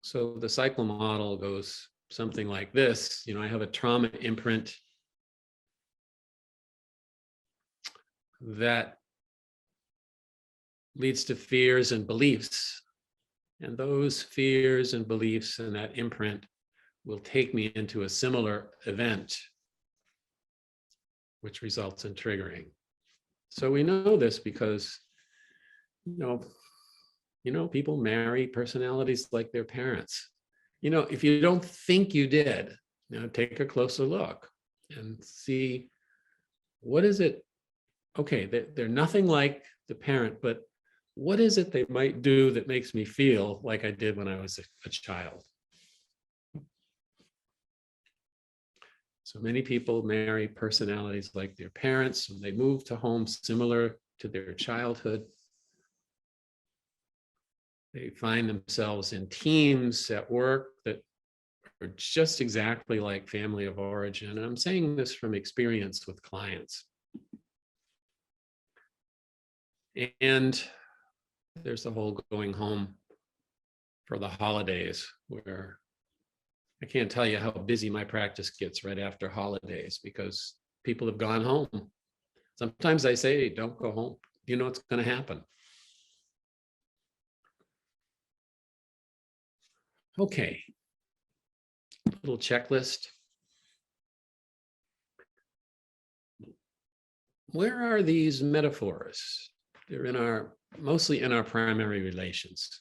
So the cycle model goes something like this. I have a trauma imprint that leads to fears and beliefs. And those fears and beliefs and that imprint will take me into a similar event, which results in triggering. So we know this because, people marry personalities like their parents. If you don't think you did, take a closer look and see, what is it? Okay, they're nothing like the parent, but what is it they might do that makes me feel like I did when I was a child? So many people marry personalities like their parents, and they move to homes similar to their childhood. They find themselves in teams at work that are just exactly like family of origin. And I'm saying this from experience with clients. And there's the whole going home for the holidays, where I can't tell you how busy my practice gets right after holidays because people have gone home. Sometimes I say, don't go home. You know what's going to happen. Okay, little checklist. Where are these metaphors? They're mostly in our primary relations.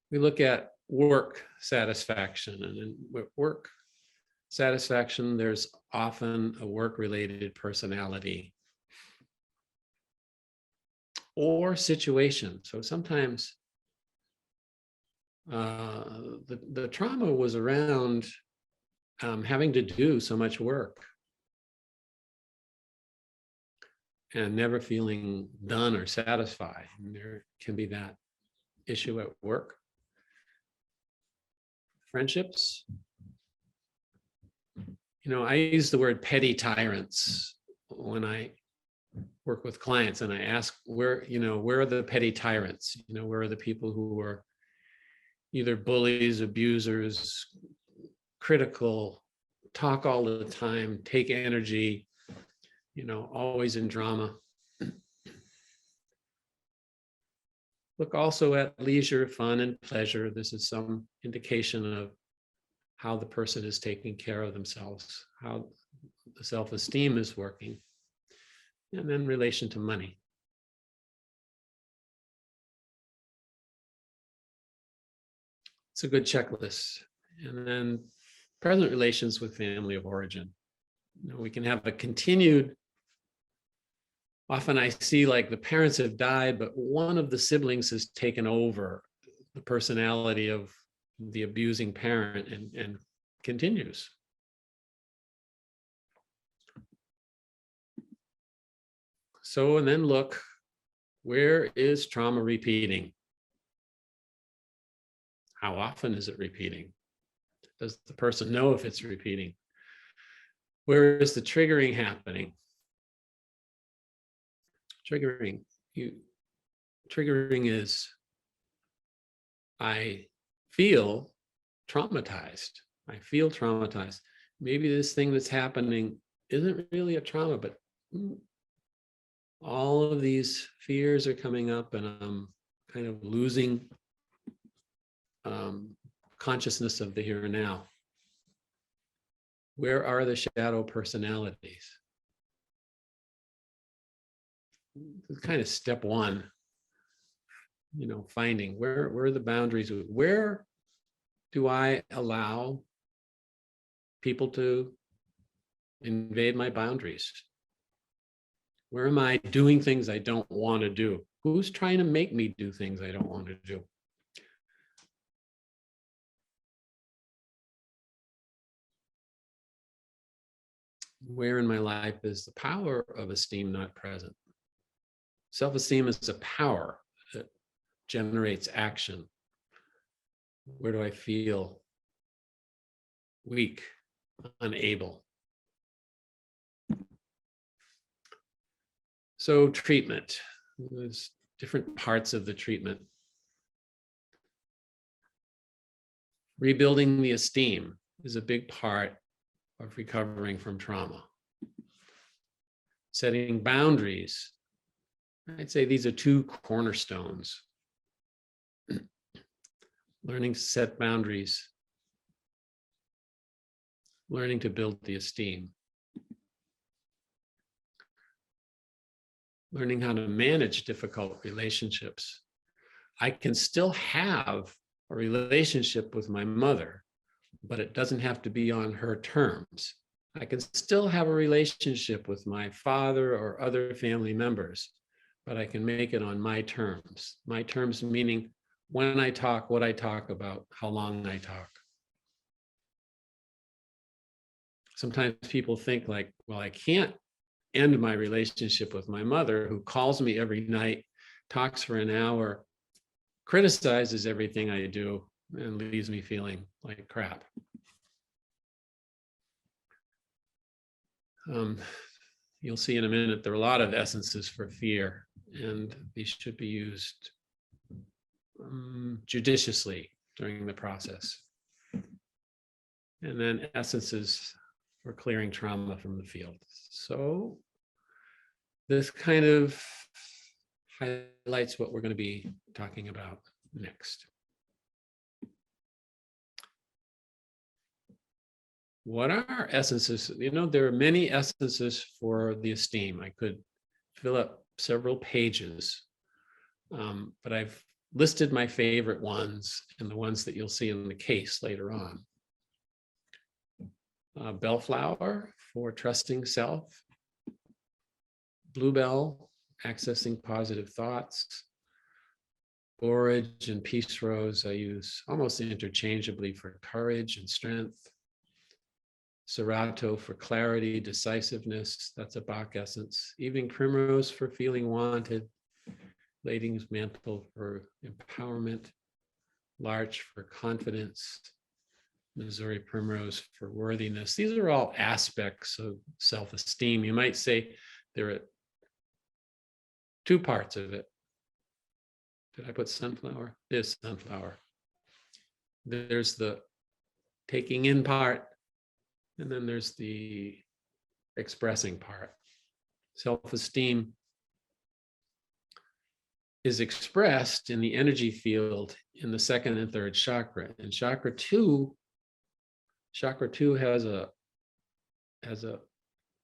We look at work satisfaction, and in work satisfaction, there's often a work-related personality or situation. So sometimes the trauma was around having to do so much work and never feeling done or satisfied. And there can be that issue at work. Friendships. I use the word petty tyrants when I work with clients, and I ask, where are the petty tyrants? Where are the people who are either bullies, abusers, critical, talk all the time, take energy, always in drama. Look also at leisure, fun, and pleasure. This is some indication of how the person is taking care of themselves, how the self-esteem is working, and then relation to money. It's a good checklist. And then present relations with family of origin. We can have a continued, often I see like the parents have died, but one of the siblings has taken over the personality of the abusing parent and continues. So, and then look, where is trauma repeating? How often is it repeating? Does the person know if it's repeating? Where is the triggering happening? Triggering is, I feel traumatized. I feel traumatized. Maybe this thing that's happening isn't really a trauma, but all of these fears are coming up, and I'm kind of losing consciousness of the here and now. Where are the shadow personalities? Kind of step one, finding where are the boundaries? Where do I allow people to invade my boundaries? Where am I doing things I don't want to do? Who's trying to make me do things I don't want to do? Where in my life is the power of esteem not present? Self-esteem is a power that generates action. Where do I feel weak, unable? So treatment. There's different parts of the treatment. Rebuilding the esteem is a big part of recovering from trauma. Setting boundaries, I'd say these are two cornerstones. Learning to set boundaries, learning to build the esteem, learning how to manage difficult relationships. I can still have a relationship with my mother, but it doesn't have to be on her terms. I can still have a relationship with my father or other family members, but I can make it on my terms. My terms meaning when I talk, what I talk about, how long I talk. Sometimes people think like, well, I can't end my relationship with my mother, who calls me every night, talks for an hour, criticizes everything I do, and leaves me feeling like crap. You'll see in a minute, there are a lot of essences for fear, and these should be used judiciously during the process. And then essences for clearing trauma from the field. So this kind of highlights what we're going to be talking about next. What are essences? You know, there are many essences for the esteem. I could fill up several pages, but I've listed my favorite ones and the ones that you'll see in the case later on. Bellflower for trusting self. Bluebell, accessing positive thoughts. Borage and peace rose I use almost interchangeably for courage and strength. Serato for clarity, decisiveness, that's a Bach essence. Evening primrose for feeling wanted. Lady's mantle for empowerment. Larch for confidence. Missouri primrose for worthiness. These are all aspects of self-esteem. You might say there are two parts of it. Did I put sunflower? There's sunflower. There's the taking in part, and then there's the expressing part. Self-esteem is expressed in the energy field in the second and third chakra. And chakra two has a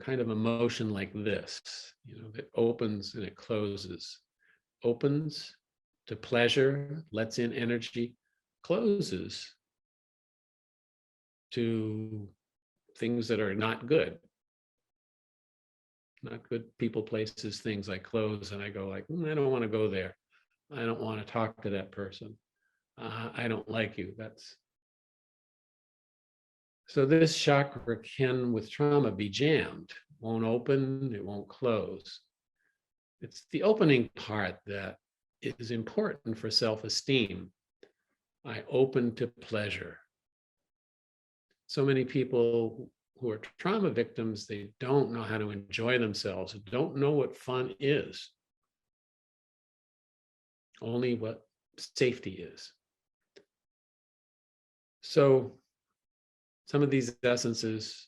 kind of emotion like this, you know, that opens and it closes. Opens to pleasure, lets in energy, closes to things that are not good. Not good people, places, things. I close and I go like, I don't want to go there. I don't want to talk to that person. I don't like you. So this chakra can, with trauma, be jammed. Won't open, it won't close. It's the opening part that is important for self-esteem. I open to pleasure. So many people who are trauma victims, they don't know how to enjoy themselves, don't know what fun is, only what safety is. So some of these essences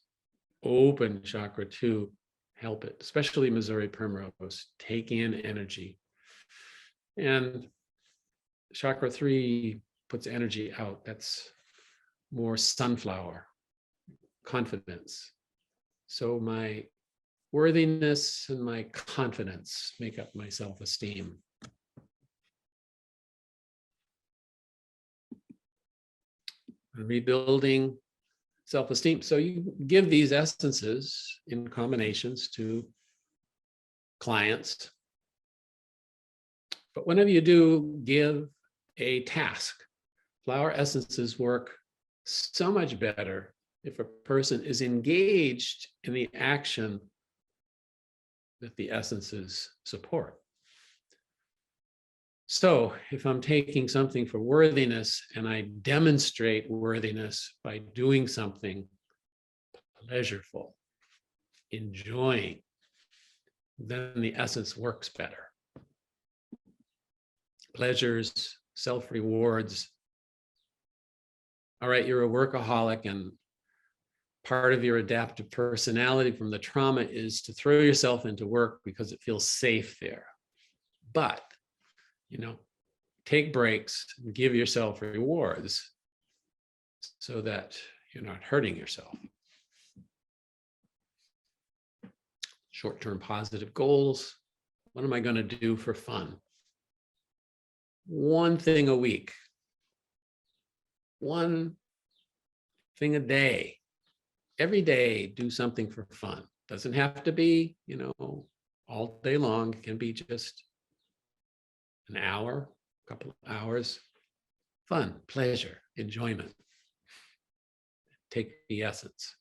open chakra 2, help it, especially Missouri primrose, take in energy. And chakra 3 puts energy out. That's more sunflower, confidence. So my worthiness and my confidence make up my self-esteem. Rebuilding self-esteem. So you give these essences in combinations to clients. But whenever you do, give a task. Flower essences work so much better if a person is engaged in the action that the essences support. So if I'm taking something for worthiness and I demonstrate worthiness by doing something pleasureful, enjoying, then the essence works better. pleasures, self-rewards. All right, you're a workaholic, and part of your adaptive personality from the trauma is to throw yourself into work because it feels safe there. But, take breaks and give yourself rewards so that you're not hurting yourself. Short-term positive goals. What am I going to do for fun? One thing a week. One thing a day. Every day, do something for fun. Doesn't have to be, all day long. It can be just an hour, a couple of hours. Fun, pleasure, enjoyment. Take the essence.